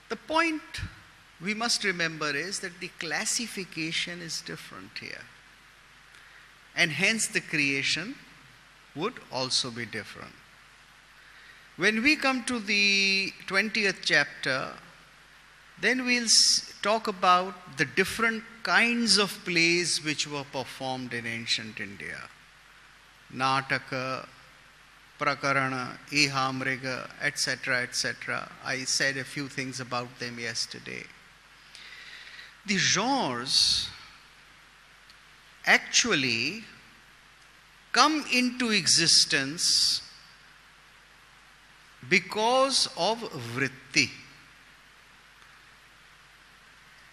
The point we must remember is that the classification is different here. And hence the creation would also be different. When we come to the 20th chapter, then we'll talk about the different kinds of plays which were performed in ancient India. Nataka, prakarana, ihamriga, etc., etc. I said a few things about them yesterday. The genres actually come into existence because of vritti.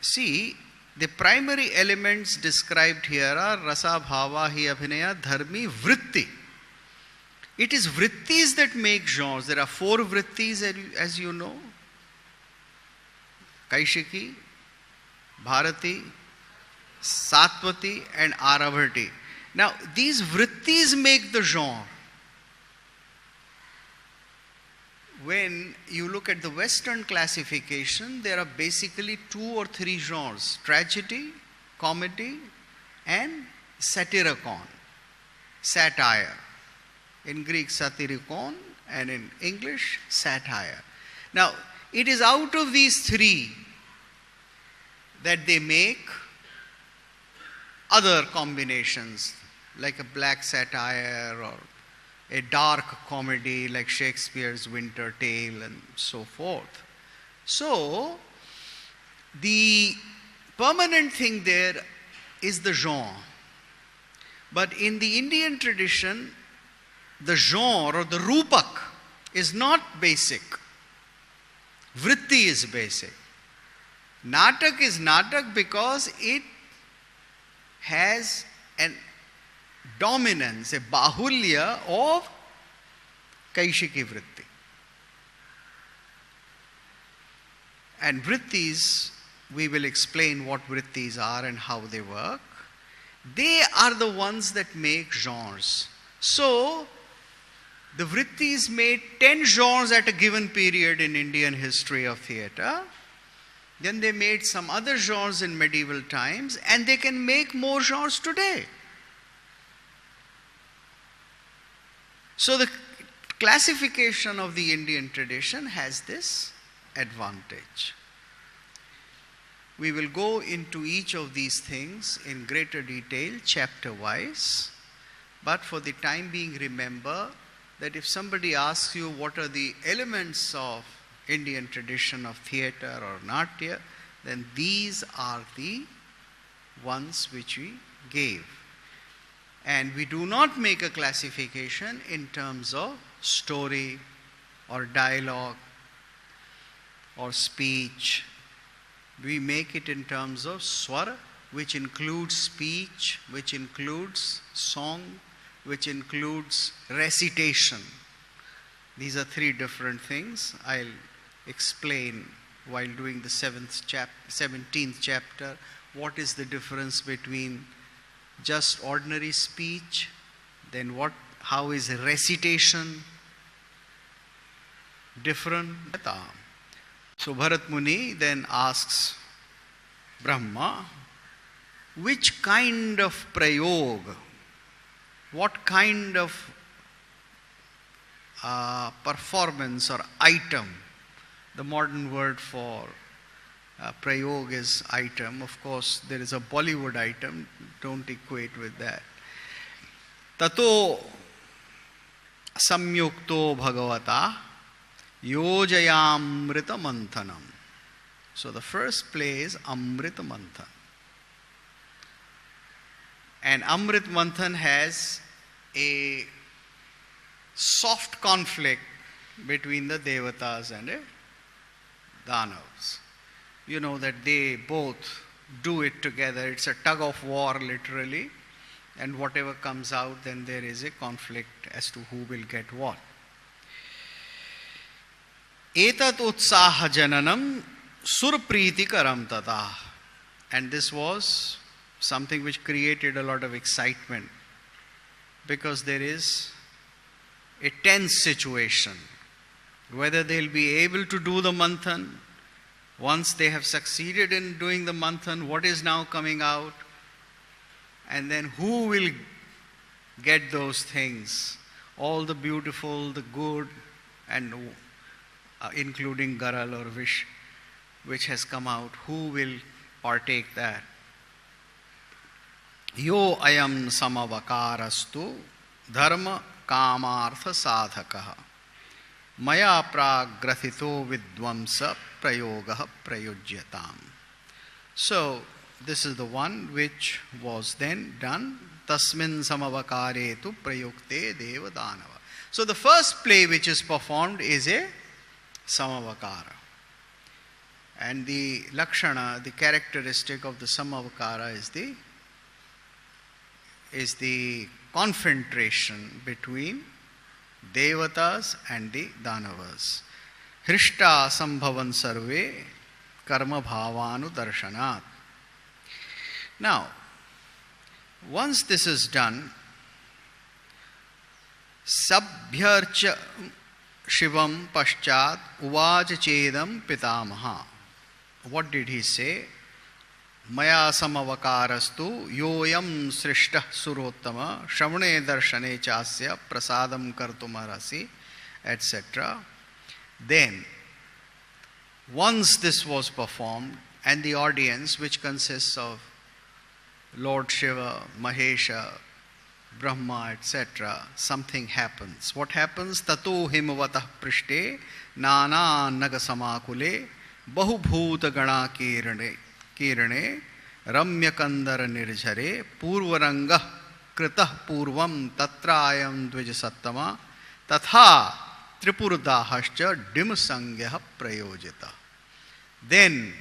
See, the primary elements described here are rasa, bhava, abhinaya, dharmi, vritti. It is vrittis that make genres. There are 4 vrittis, as you know. Kaishiki, Bharati, Satvati and Aravati. Now, these vrittis make the genre. When you look at the Western classification, there are basically 2 or 3 genres: tragedy, comedy, and satyricon, satire. In Greek, satyricon, and in English, satire. Now, it is out of these 3 that they make other combinations, like a black satire or a dark comedy like Shakespeare's Winter Tale and so forth. So, the permanent thing there is the genre. But in the Indian tradition, the genre or the rupak is not basic. Vritti is basic. Natak is natak because it has a dominance, a bahulya of kaishiki vritti. And vrittis, we will explain what vrittis are and how they work. They are the ones that make genres. So, the vrittis made 10 genres at a given period in Indian history of theatre. Then they made some other genres in medieval times, and they can make more genres today. So the classification of the Indian tradition has this advantage. We will go into each of these things in greater detail, chapter-wise. But for the time being, remember that if somebody asks you what are the elements of Indian tradition of theatre or natya, then these are the ones which we gave. And we do not make a classification in terms of story or dialogue or speech. We make it in terms of swara, which includes speech, which includes song, which includes recitation. These are 3 different things. I'll explain while doing the 17th chapter what is the difference between just ordinary speech, then how is recitation different. So Bharat Muni then asks Brahma, which kind of prayog, what kind of performance or item? The modern word for prayog is item. Of course, there is a Bollywood item. Don't equate with that. Tato samyukto bhagavata yojayamrita manthanam. So the first play is Amrita Manthan. And Amrit Manthan has a soft conflict between the Devatas and Danavas. You know that they both do it together. It's a tug of war, literally. And whatever comes out, then there is a conflict as to who will get what. Etat utsaha jananam surpriti karam tata. And this was something which created a lot of excitement, because there is a tense situation. Whether they'll be able to do the manthan, Once they have succeeded in doing the manthan, what is now coming out? And then who will get those things? All the beautiful, the good, and including garal or wish, which has come out. Who will partake that? Yo ayam samavakarastu dharma kamartha sadhakaha maya pragrathito vidvamsa prayogaha prayojyatam. So, this is the one which was then done. Tasmin samavakare tu prayukte devadanava. So, the first play which is performed is a samavakara. And the lakshana, the characteristic of the samavakara is the confrontation between devatas and the danavas. Hrishta sambhavan sarve karma bhavanu darshanat. Now, once this is done, sabhyarcha shivam paschat uvaja chedam pitamaha. What did he say? Maya samavakarastu yoyam srishtah surottama shravane darshane chasya prasadam kartumarasi, etc. Then, once this was performed, and the audience, which consists of Lord Shiva, Mahesha, Brahma, etc., something happens. What happens? Tato himavatah prishte nana nagasamakule bahubhuta gana kirane ramya kandara nirjhare purvarangah kritah purvam tatrayam dvijasattama tatha tripurdahascha dimsangyah prayojita. Then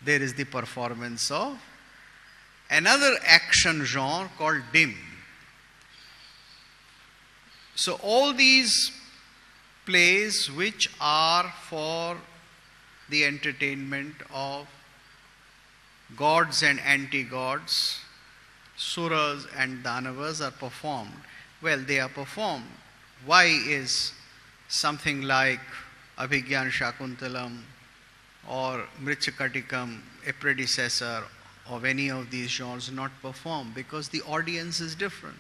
there is the performance of another action genre called dim. So all these plays which are for the entertainment of gods and anti-gods, suras and danavas are performed. Well, they are performed. Why is something like Abhigyan Shakuntalam or Mrichakatikam, a predecessor of any of these genres, not performed? Because the audience is different.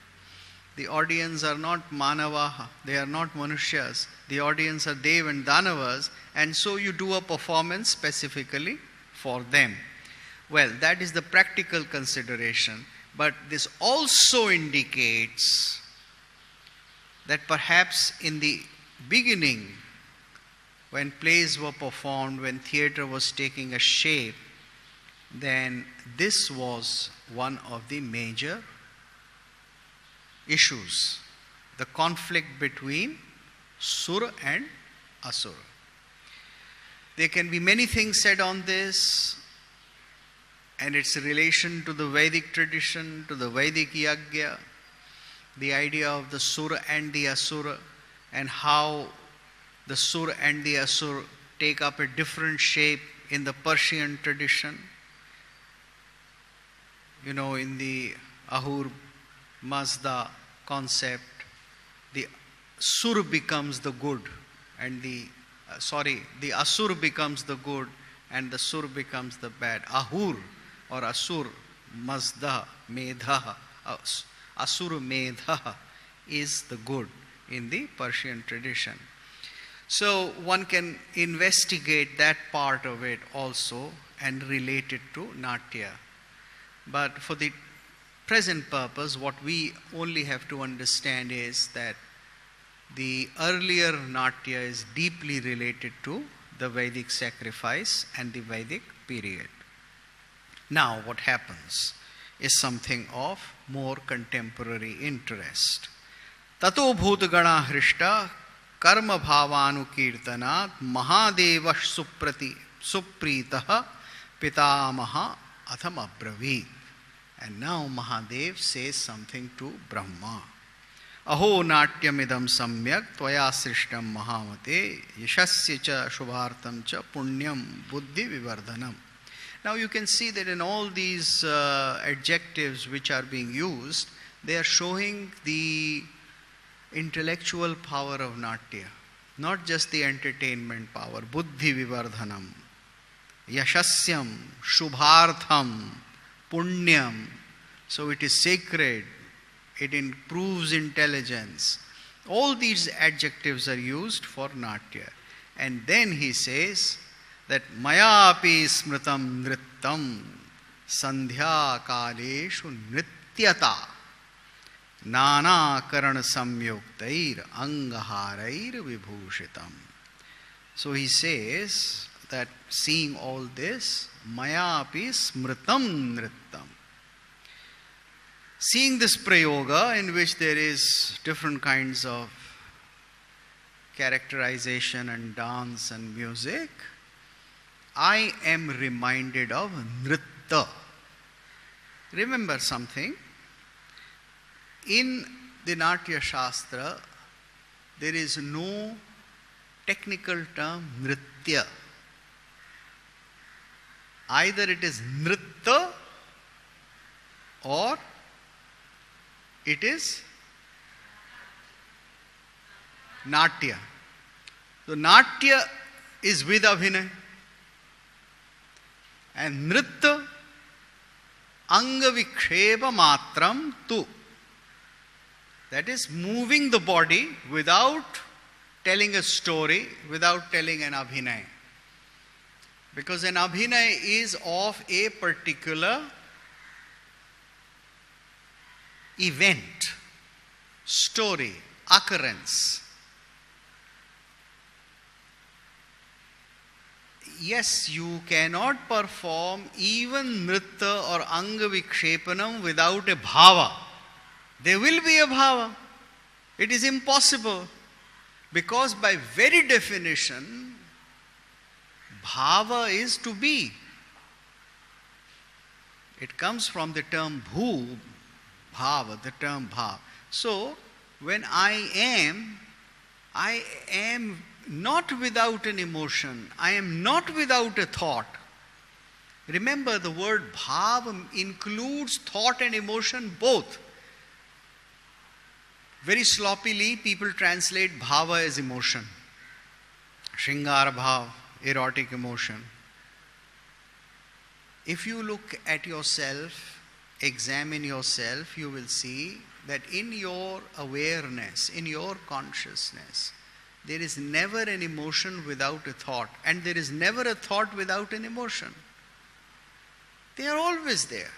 The audience are not manavaha, they are not manushas. The audience are dev and danavas, and so you do a performance specifically for them. Well, that is the practical consideration, but this also indicates that perhaps in the beginning, when plays were performed, when theatre was taking a shape, then this was one of the major issues, the conflict between Sura and Asura. There can be many things said on this and its relation to the Vedic tradition, to the Vedic Yagya, the idea of the Sura and the Asura, and how the Sura and the Asura take up a different shape in the Persian tradition. You know, in the Ahur Mazda concept, the Sur becomes the good and the Asur becomes the good and the Sur becomes the bad. Ahur or Asur, Mazda, Medha, Asur Medha is the good in the Persian tradition. So one can investigate that part of it also and relate it to Natya. But for the present purpose, what we only have to understand is that the earlier Natya is deeply related to the Vedic sacrifice and the Vedic period. Now, what happens is something of more contemporary interest. Tato bhutagana hrishta karma bhavanu kirtanat mahadeva supritaha pitamaha atham abravit. And now Mahadev says something to Brahma. Aho natyamidam samyak tvaya srishtam mahamate yashasya cha shubhartam cha punyam buddhi vivardhanam. Now you can see that in all these adjectives which are being used, they are showing the intellectual power of Natya, not just the entertainment power, buddhi vivardhanam. yashasyam, shubhartham, punyam. So it is sacred, it improves intelligence. All these adjectives are used for natya. And then he says that maya api smritam nrittam sandhya kaleshu nityata nana karana samyuktair angaharair vibhushitam. So he says that seeing all this, maya api smritam nrittam. Seeing this prayoga in which there is different kinds of characterization and dance and music, I am reminded of nritta. Remember something, in the Natya Shastra, there is no technical term nritya. Either it is nritta or it is natya. So natya is with abhinaya. And nritta anga viksheba matram tu. That is moving the body without telling a story, without telling an abhinaya. Because an abhinaya is of a particular event, story, occurrence. Yes, you cannot perform even nritta or anga vikshepanam without a bhava. There will be a bhava. It is impossible. Because by very definition, bhava is to be. It comes from the term bhu, bhava, the term bhava. So, when I am not without an emotion. I am not without a thought. Remember, the word bhava includes thought and emotion both. Very sloppily, people translate bhava as emotion. Shringara bhav, erotic emotion. If you look at yourself, examine yourself, you will see that in your awareness, in your consciousness, there is never an emotion without a thought, and there is never a thought without an emotion. They are always there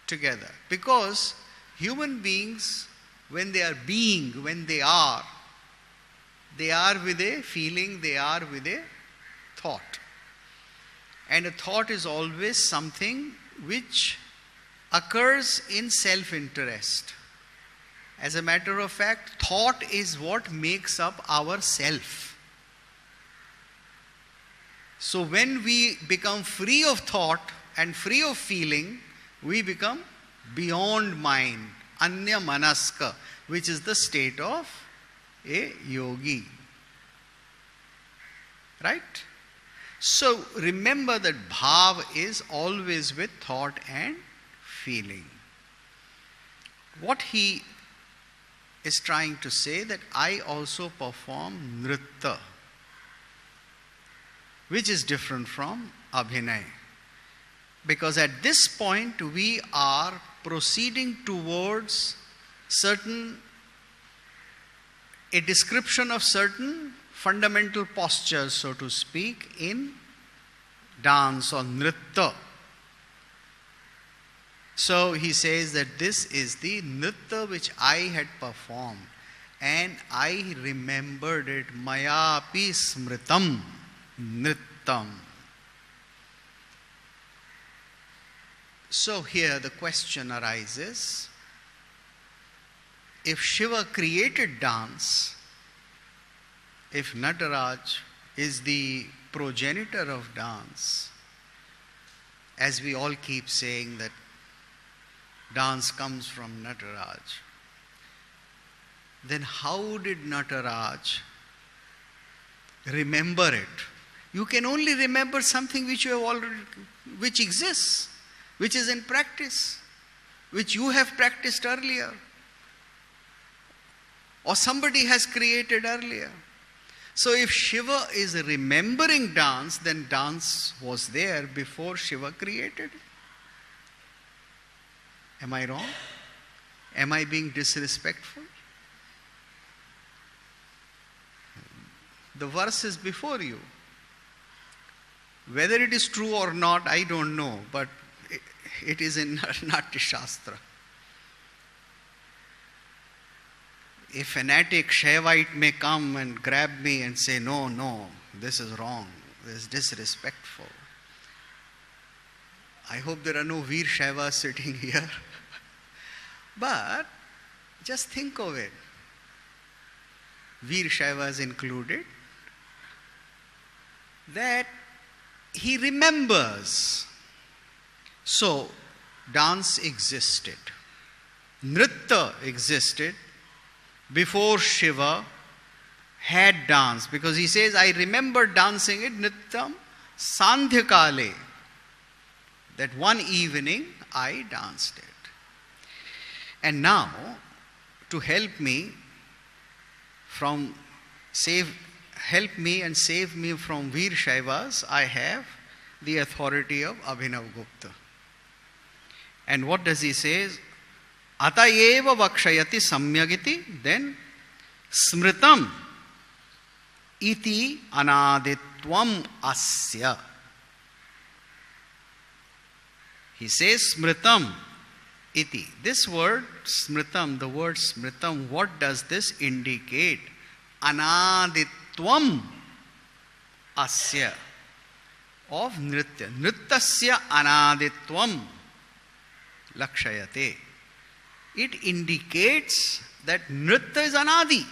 together, because human beings, when they are being, when they are with a feeling, they are with a thought. And a thought is always something which occurs in self-interest. As a matter of fact, thought is what makes up our self. So when we become free of thought and free of feeling, we become beyond mind, anya manaska, which is the state of a yogi. Right? So remember that bhav is always with thought and feeling. What he is trying to say, that I also perform nritta, which is different from abhinaya. Because at this point we are proceeding towards a description of certain fundamental postures, so to speak, in dance or nritta. So he says that this is the nritta which I had performed, and I remembered it. Maya api smritam nrittam. So here the question arises, if Shiva created dance, if Nataraj is the progenitor of dance, as we all keep saying that dance comes from Nataraj, then how did Nataraj remember it? You can only remember something which you have already, which exists, which is in practice, which you have practiced earlier, or somebody has created earlier. So if Shiva is remembering dance, then dance was there before Shiva created it. Am I wrong? Am I being disrespectful? The verse is before you. Whether it is true or not, I don't know, but it is in Natya Shastra. A fanatic Shaivite may come and grab me and say, no, this is wrong, this is disrespectful. I hope there are no Veer Shaivas sitting here. But just think of it. Veer Shaivas included. That he remembers. So, dance existed. Nritta existed before Shiva had dance. Because he says, I remember dancing it, Nrittam Sandhyakale. That one evening I danced it. And now, to help me and save me from Veer Shaivas, I have the authority of Abhinav Gupta. And what does he say? Atayeva vakshayati samyagiti, then smritam iti anaditvam asya. He says smritam iti. This word smritam, the word smritam, what does this indicate? Anaditvam asya, of nritya. Nrittasya anaditvam lakshayate. It indicates that nritya is anadi.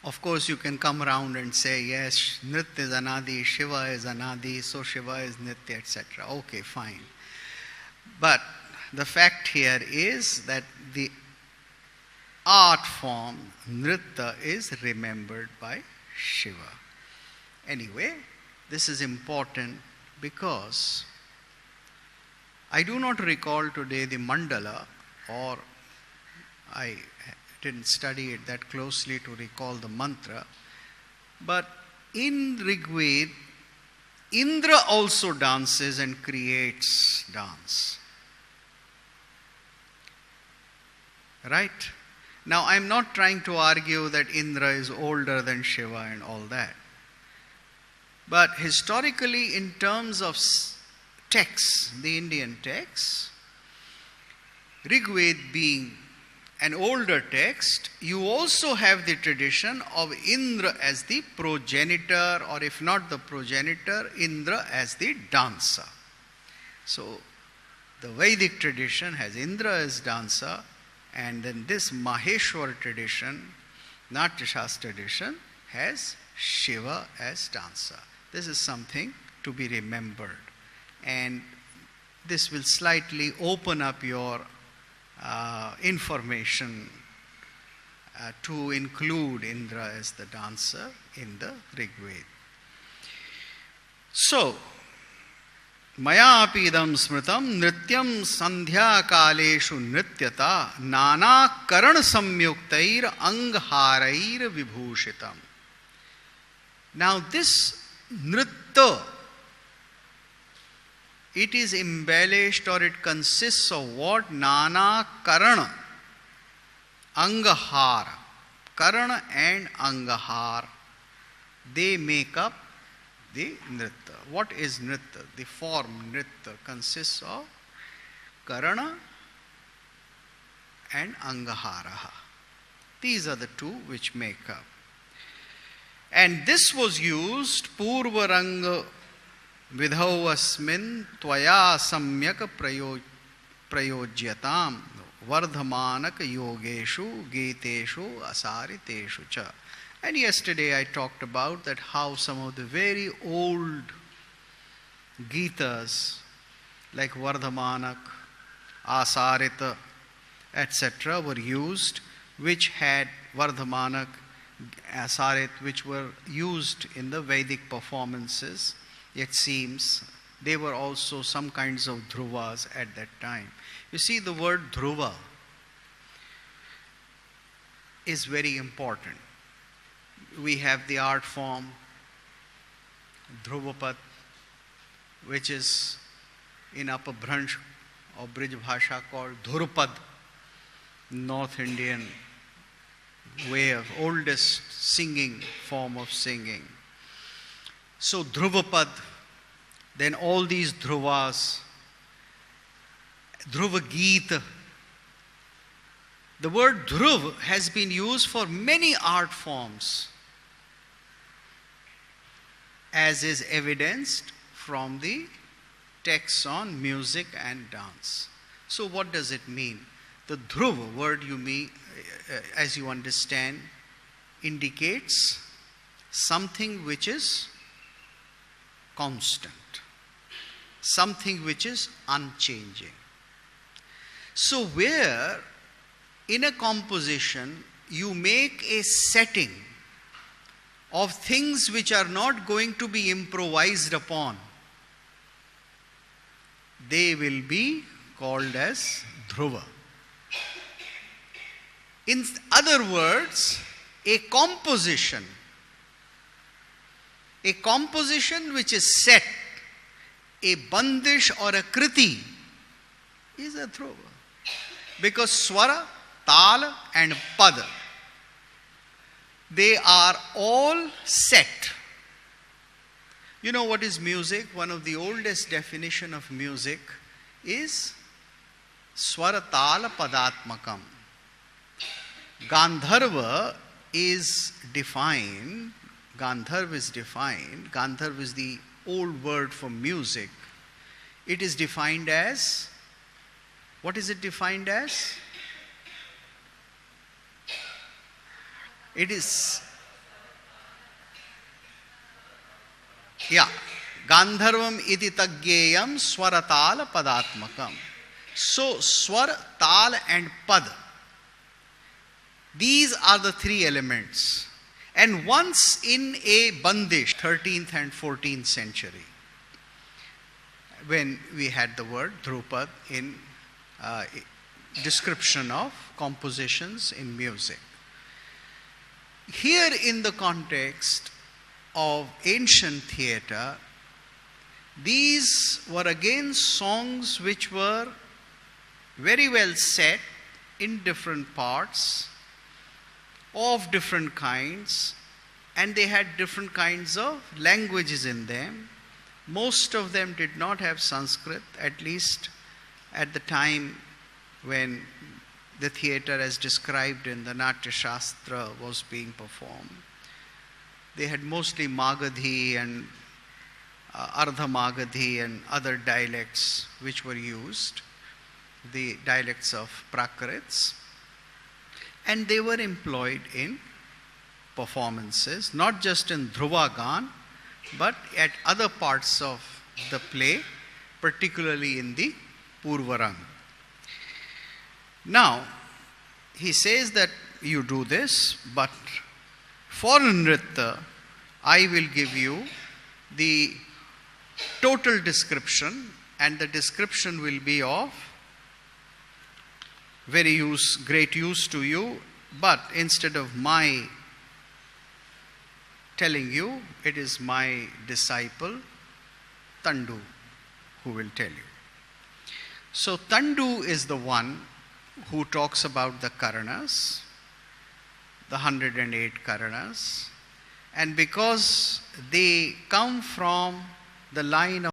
Of course, you can come around and say, yes, nritya is anadi, Shiva is anadi, so Shiva is nitya, etc. Okay, fine. But the fact here is that the art form, nritya, is remembered by Shiva. Anyway, this is important because I do not recall today the mandala, or I didn't study it that closely to recall the mantra, but in Rigved, Indra also dances and creates dance. Right? Now, I'm not trying to argue that Indra is older than Shiva and all that. But historically, in terms of texts, the Indian texts, Rigved being an older text, you also have the tradition of Indra as the progenitor, or if not the progenitor, Indra as the dancer. So, the Vedic tradition has Indra as dancer, and then this Maheshwar tradition, Natya Shastra tradition, has Shiva as dancer. This is something to be remembered. And this will slightly open up your information to include Indra as the dancer in the Rigved. So, Maya api idam smritam nrityam sandhya kaleshu nrityata nana karana samyuktair angharair vibhushitam. Now this nritya, it is embellished, or it consists of what? Nana karana, angahar. Karana and angahar, they make up the nritya. What is nritya? The form nritya consists of karana and angaharaha. These are the two which make up. And this was used purvaranga vidhau asmin tvaya samyak prayojyatam vardhamanak yogeshu giteshu asariteshu cha. And yesterday I talked about that how some of the very old Gitas like Vardhamanak, Asarita, etc. were used, which had Vardhamanak, Asarit, which were used in the Vedic performances. It seems they were also some kinds of dhruvas at that time. You see the word dhruva. is very important. We have the art form Dhruvapad, which is in Upper Branch or Brij Bhasha called Dhurpad, North Indian way of oldest singing form of singing. So Dhruvapad, then all these Dhruvas, Dhruva Geet. The word Dhruv has been used for many art forms, as is evidenced from the texts on music and dance. So what does it mean? The Dhruv word, as you understand, indicates something which is constant, something which is unchanging. So where in a composition you make a setting of things which are not going to be improvised upon, they will be called as Dhruva. In other words, a composition which is set, a bandish or a kriti, is a Dhruva. Because swara, tal and pad, they are all set. You know what is music? One of the oldest definition of music is swara tal padatmakam. Gandharva is defined. Gandharva is the old word for music. It is defined as, what is it defined as? It is, Gandharvam iti tagyeyam swaratala padatmakam. So, swar, tal and pad, these are the three elements. And once in a bandish, 13th and 14th century, when we had the word Dhrupad in description of compositions in music. Here in the context of ancient theatre, these were again songs which were very well set in different parts, of different kinds, and they had different kinds of languages in them. Most of them did not have Sanskrit, at least at the time when the theatre as described in the Natya Shastra was being performed. They had mostly Magadhi and Ardha Magadhi and other dialects which were used, the dialects of Prakrits, and they were employed in performances, not just in Dhruvagan, but at other parts of the play, particularly in the Purvarang. Now, he says that you do this, but for Nritta, I will give you the total description, and the description will be of great use to you, but instead of my telling you, it is my disciple, Tandu, who will tell you. So Tandu is the one who talks about the Karanas, the 108 Karanas, and because they come from the line of